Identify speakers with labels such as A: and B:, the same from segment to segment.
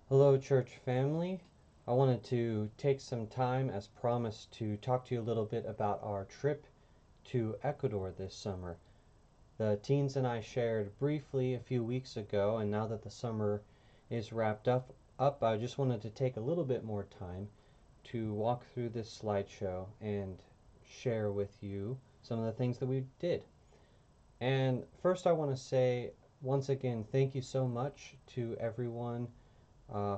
A: Hello, church family. I wanted to take some time, as promised, to talk to you a little bit about our trip to Ecuador this summer. The teens and I shared briefly a few weeks ago, and now that the summer is wrapped up, I just wanted to take a little bit more time to walk through this slideshow and share with you some of the things that we did. And first, I want to say once again, thank you so much to everyone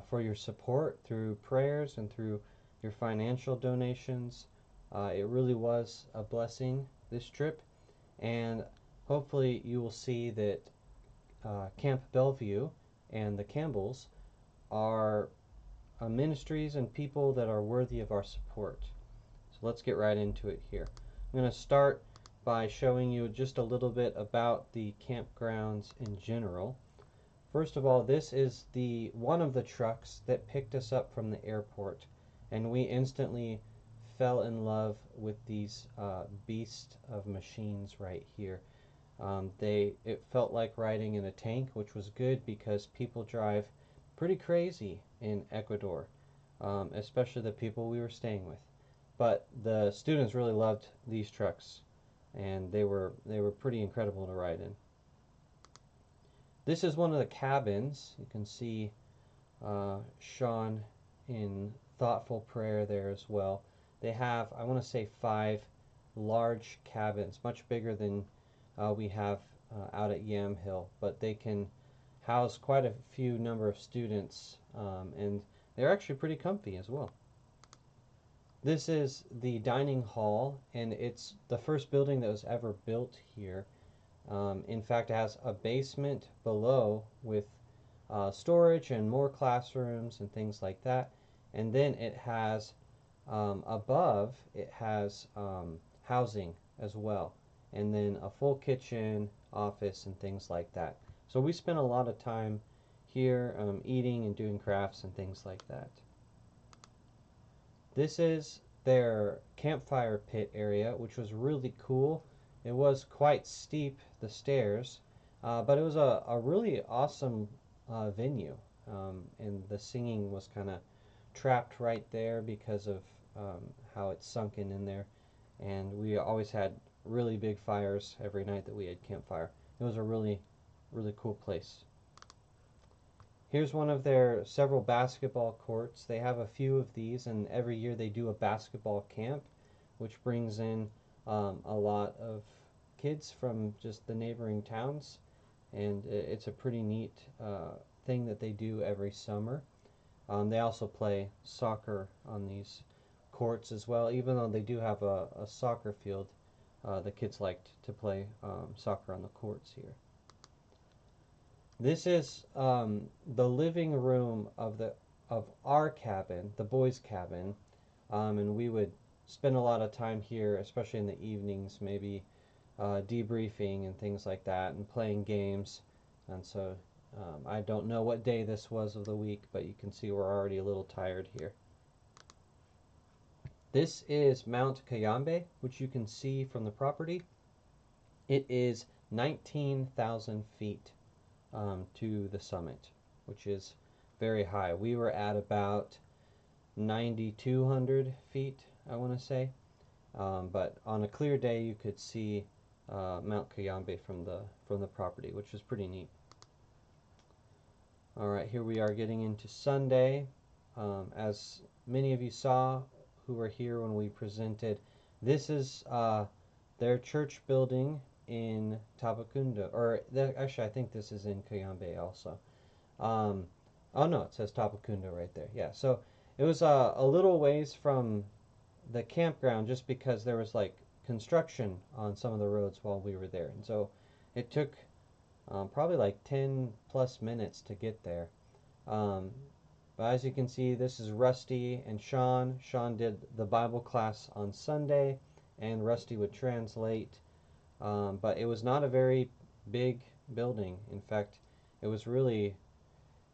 A: for your support through prayers and through your financial donations. It really was a blessing this trip, and hopefully you will see that Camp Bellevue and the Campbells are ministries and people that are worthy of our support. So let's get right into it here. I'm going to start by showing you just a little bit about the campgrounds in general. First of all, this is the one of the trucks that picked us up from the airport, and we instantly fell in love with these beast of machines right here. It felt like riding in a tank, which was good because people drive pretty crazy in Ecuador, especially the people we were staying with. But the students really loved these trucks, and they were pretty incredible to ride in. This is one of the cabins. You can see Sean in thoughtful prayer there as well. They have, I want to say, 5 large cabins, much bigger than we have out at Yamhill, but they can house quite a few number of students, and they're actually pretty comfy as well. This is the dining hall, and it's the first building that was ever built here. In fact, it has a basement below with storage and more classrooms and things like that. And then it has above, it has housing as well. And then a full kitchen, office, and things like that. So we spent a lot of time here eating and doing crafts and things like that. This is their campfire pit area, which was really cool. It was quite steep, the stairs, but it was a really awesome venue. And the singing was kind of trapped right there because of how it's sunken in there. And we always had really big fires every night that we had campfire. It was a really, really cool place. Here's one of their several basketball courts. They have a few of these, and every year they do a basketball camp, which brings in a lot of kids from just the neighboring towns, and it's a pretty neat thing that they do every summer. They also play soccer on these courts as well, even though they do have a soccer field. The kids like to play soccer on the courts here. This is the living room of our cabin, the boys' cabin, and we would spend a lot of time here, especially in the evenings, maybe debriefing and things like that, and playing games. And so I don't know what day this was of the week, but you can see we're already a little tired here. This is Mount Cayambe, which you can see from the property. It is 19,000 feet to the summit, which is very high. We were at about 9,200 feet, I want to say. But on a clear day, you could see Mount Cayambe from the property, which was pretty neat. All right, here we are getting into Sunday. As many of you saw who were here when we presented, this is their church building in Tabacundo, or actually I think this is in Cayambe also. Oh no, it says Tabacundo right there. Yeah, so it was a little ways from the campground just because there was like construction on some of the roads while we were there, and so it took probably like 10 plus minutes to get there. Um, but as you can see, this is Rusty and Sean. Sean did the Bible class on Sunday, and Rusty would translate. But it was not a very big building. In fact, it was really,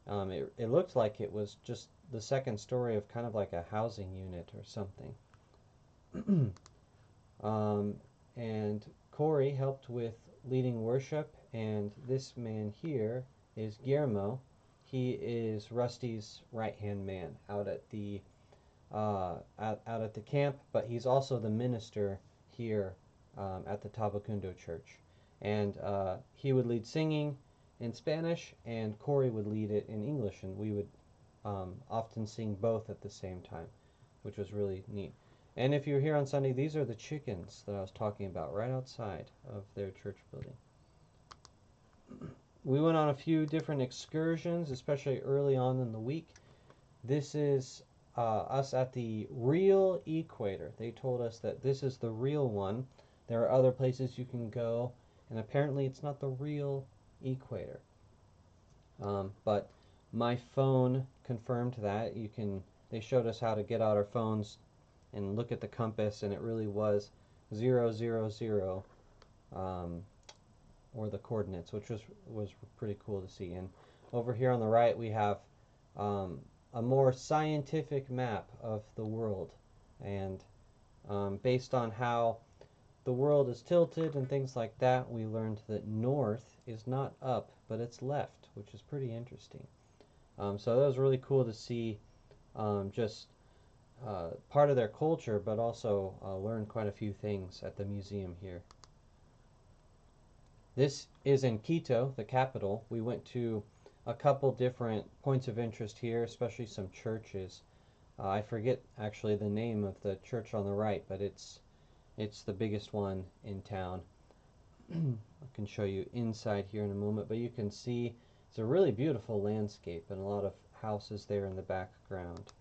A: it looked like it was just the second story of kind of like a housing unit or something. And Corey helped with leading worship, and this man here is Guillermo, He is Rusty's right-hand man out at the camp, but he's also the minister here at the Tabacundo church. And he would lead singing in Spanish, and Corey would lead it in English, and we would often sing both at the same time, which was really neat. And if you're here on Sunday, these are the chickens that I was talking about right outside of their church building. We went on a few different excursions, especially early on in the week. This is us at the real equator. They told us that this is the real one. There are other places you can go, and apparently it's not the real equator. But my phone confirmed that. They showed us how to get out our phones and look at the compass, and it really was 000, or the coordinates, which was pretty cool to see. And over here on the right, we have a more scientific map of the world, and based on how the world is tilted and things like that, we learned that north is not up, but it's left, which is pretty interesting. So that was really cool to see, just part of their culture, but also learn quite a few things at the museum here. This is in Quito, the capital. We went to a couple different points of interest here, especially some churches. I forget actually the name of the church on the right, but it's the biggest one in town. I can show you inside here in a moment, but you can see it's a really beautiful landscape and a lot of houses there in the background.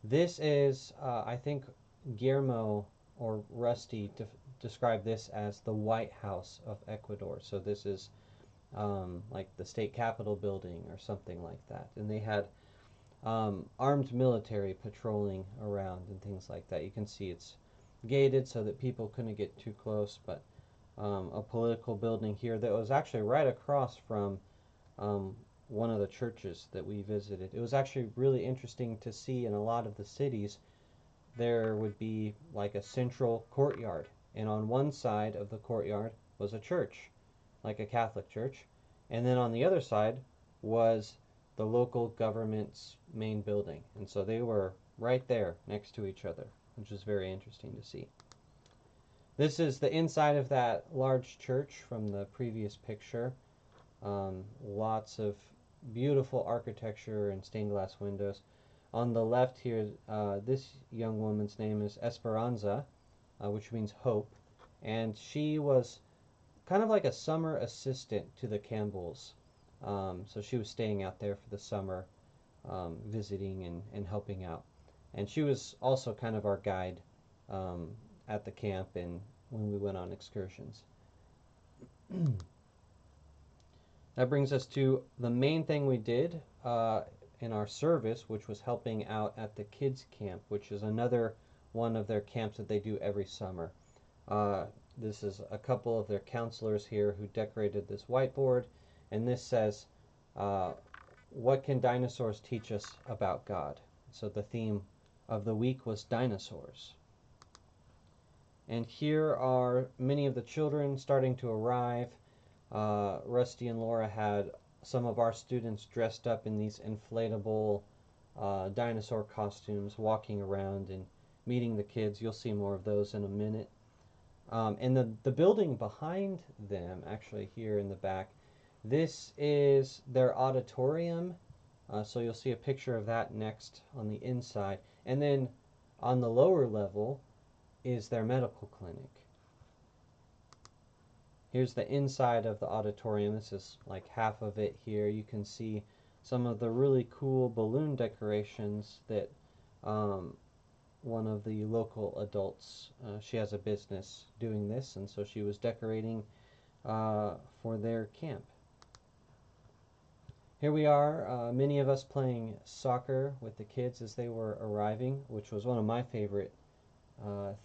A: This is, I think Guillermo or Rusty described this as the White House of Ecuador. So this is like the state capitol building or something like that. And they had armed military patrolling around and things like that. You can see it's gated so that people couldn't get too close, but a political building here that was actually right across from one of the churches that we visited. It was actually really interesting to see in a lot of the cities there would be like a central courtyard, and on one side of the courtyard was a church, like a Catholic church, and then on the other side was the local government's main building, and so they were right there next to each other, which is very interesting to see. This is the inside of that large church from the previous picture. Lots of beautiful architecture and stained glass windows. On the left here, this young woman's name is Esperanza, which means hope, and she was kind of like a summer assistant to the Campbells. So she was staying out there for the summer, visiting and helping out. And she was also kind of our guide at the camp and when we went on excursions. That brings us to the main thing we did in our service, which was helping out at the kids camp, which is another one of their camps that they do every summer. This is a couple of their counselors here who decorated this whiteboard, and this says, what can dinosaurs teach us about God? So the theme of the week was dinosaurs. And here are many of the children starting to arrive. Rusty and Laura had some of our students dressed up in these inflatable dinosaur costumes, walking around and meeting the kids. You'll see more of those in a minute. And the building behind them, actually here in the back, this is their auditorium. So you'll see a picture of that next on the inside. And then on the lower level is their medical clinic. Here's the inside of the auditorium. This is like half of it here. You can see some of the really cool balloon decorations that one of the local adults, she has a business doing this, and so she was decorating for their camp. Here we are, many of us playing soccer with the kids as they were arriving, which was one of my favorite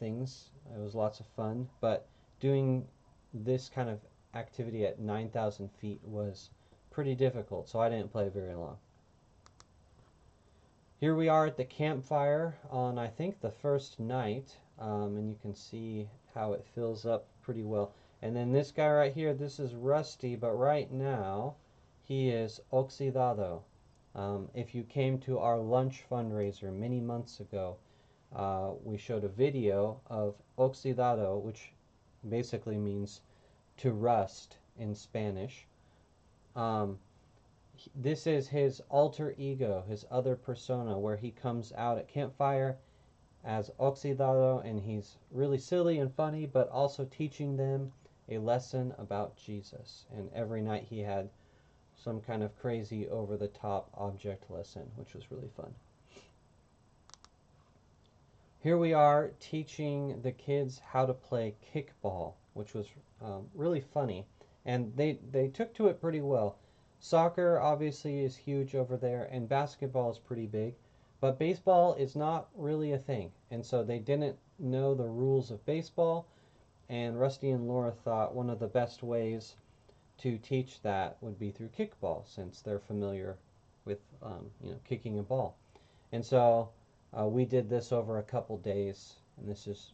A: things. It was lots of fun, but doing this kind of activity at 9,000 feet was pretty difficult, so I didn't play very long. Here we are at the campfire on, I think, the first night, and you can see how it fills up pretty well. And then this guy right here, this is Rusty, but right now He is oxidado. If you came to our lunch fundraiser many months ago, we showed a video of oxidado, which basically means to rust in Spanish. Um, this is his alter ego, his other persona, where he comes out at campfire as Oxidado, and he's really silly and funny, but also teaching them a lesson about Jesus. And every night he had some kind of crazy over the top object lesson, which was really fun. Here we are teaching the kids how to play kickball, which was really funny. And they took to it pretty well. Soccer obviously is huge over there, and basketball is pretty big. But baseball is not really a thing. And so they didn't know the rules of baseball. And Rusty and Laura thought one of the best ways to teach that would be through kickball, since they're familiar with kicking a ball. And so we did this over a couple days, and this is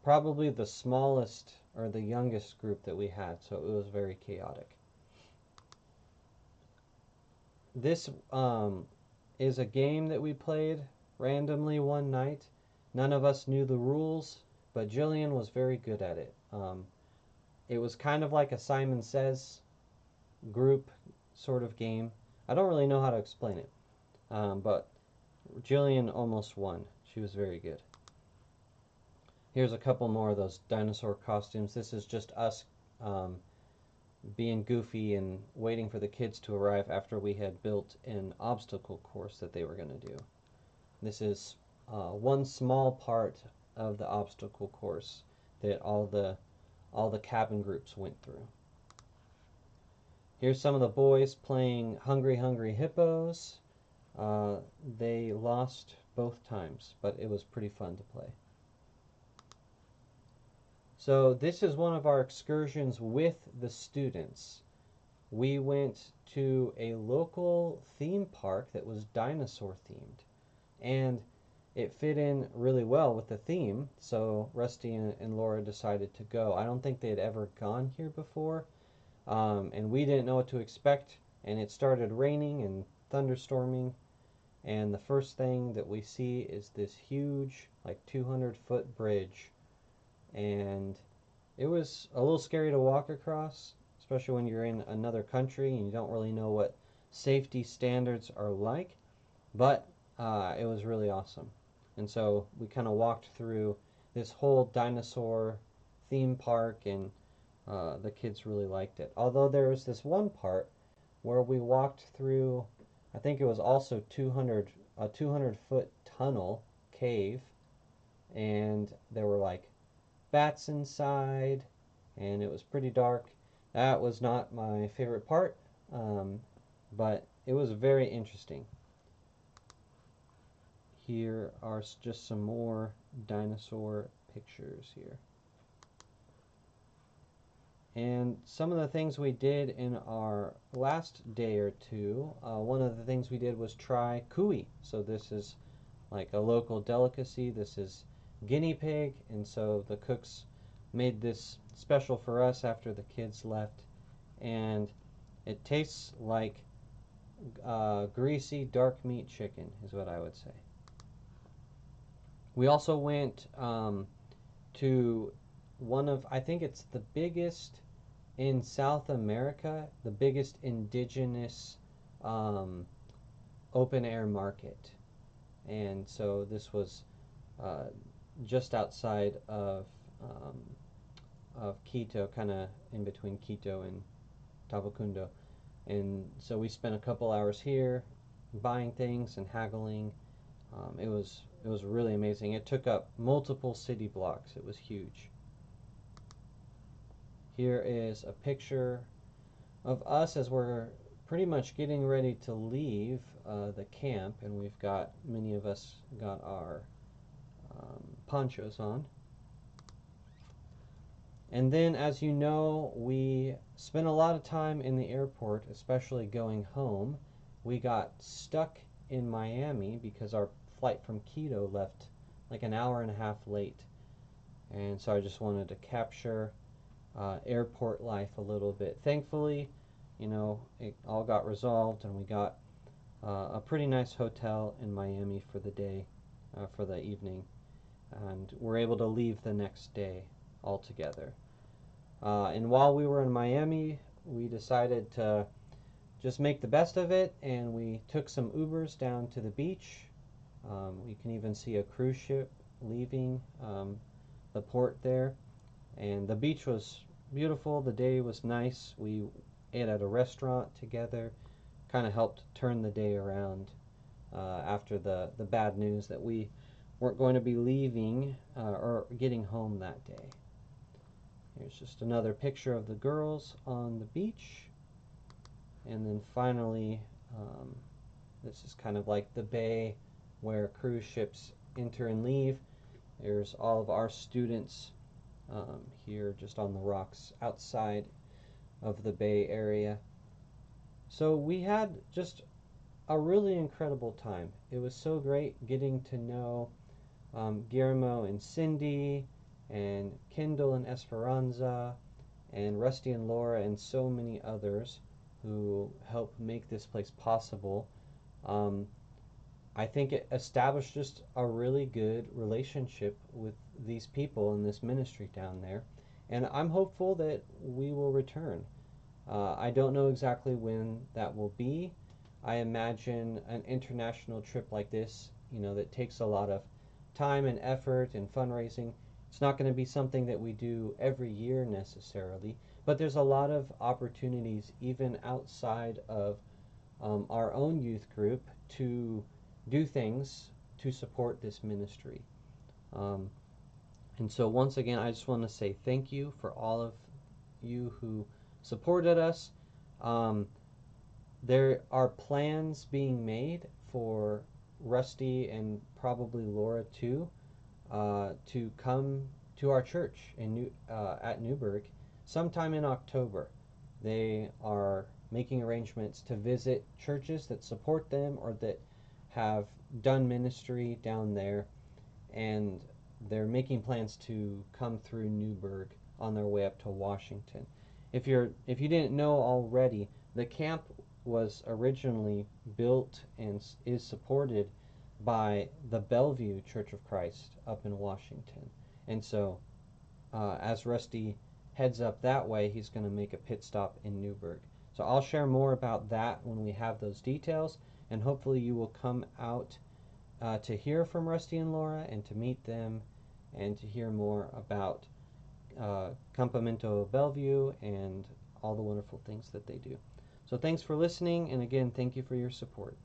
A: probably the smallest or the youngest group that we had, so it was very chaotic. This is a game that we played randomly one night. None of us knew the rules, but Jillian was very good at it. It was kind of like a Simon Says group sort of game. I don't really know how to explain it, but Jillian almost won. She was very good. Here's a couple more of those dinosaur costumes. This is just us being goofy and waiting for the kids to arrive after we had built an obstacle course that they were going to do. This is one small part of the obstacle course that all the cabin groups went through. Here's some of the boys playing Hungry Hungry Hippos. They lost both times, but it was pretty fun to play. So this is one of our excursions with the students. We went to a local theme park that was dinosaur themed, and it fit in really well with the theme, so Rusty and Laura decided to go. I don't think they had ever gone here before, and we didn't know what to expect, and it started raining and thunderstorming, and the first thing that we see is this huge, like 200-foot bridge, and it was a little scary to walk across, especially when you're in another country and you don't really know what safety standards are like, but it was really awesome. And so we kind of walked through this whole dinosaur theme park, and the kids really liked it. Although there was this one part where we walked through, I think it was also a 200-foot tunnel cave, and there were like bats inside, and it was pretty dark. That was not my favorite part, but it was very interesting. Here are just some more dinosaur pictures here. And some of the things we did in our last day or two, one of the things we did was try cuy. So this is like a local delicacy. This is guinea pig, and so the cooks made this special for us after the kids left, and it tastes like greasy dark meat chicken is what I would say. We also went to one of, I think it's the biggest in South America, the biggest indigenous open air market, and so this was just outside of Quito, kind of in between Quito and Tabacundo. And so we spent a couple hours here buying things and haggling. It was really amazing. It took up multiple city blocks. It was huge. Here is a picture of us as we're pretty much getting ready to leave the camp, and we've got, many of us got our ponchos on. And then, as you know, we spent a lot of time in the airport, especially going home. We got stuck in Miami because our flight from Quito left like an hour and a half late. And so I just wanted to capture airport life a little bit. Thankfully, it all got resolved, and we got a pretty nice hotel in Miami for the day, for the evening, and we're able to leave the next day altogether. And while we were in Miami, we decided to just make the best of it, and we took some Ubers down to the beach. You can even see a cruise ship leaving the port there, and the beach was beautiful. The day was nice. We ate at a restaurant together, kind of helped turn the day around after the bad news that we weren't going to be leaving or getting home that day. Here's just another picture of the girls on the beach. And then finally, this is kind of like the bay where cruise ships enter and leave. There's all of our students here just on the rocks outside of the bay area. So we had just a really incredible time. It was so great getting to know Guillermo and Cindy, and Kendall and Esperanza, and Rusty and Laura, and so many others who helped make this place possible. Um, I think it established just a really good relationship with these people in this ministry down there, and I'm hopeful that we will return. I don't know exactly when that will be. I imagine an international trip like this, that takes a lot of time and effort and fundraising. It's not going to be something that we do every year necessarily, but there's a lot of opportunities even outside of our own youth group to do things to support this ministry. Um, and so, once again, I just want to say thank you for all of you who supported us. Um, there are plans being made for Rusty and probably Laura too to come to our church at Newburgh sometime in October. They are making arrangements to visit churches that support them or that have done ministry down there, and they're making plans to come through Newburgh on their way up to Washington. If you didn't know already, the camp was originally built and is supported by the Bellevue Church of Christ up in Washington. And so as Rusty heads up that way, he's going to make a pit stop in Newburgh. So I'll share more about that when we have those details, and hopefully you will come out to hear from Rusty and Laura and to meet them and to hear more about Campamento Bellevue and all the wonderful things that they do. So thanks for listening, and again, thank you for your support.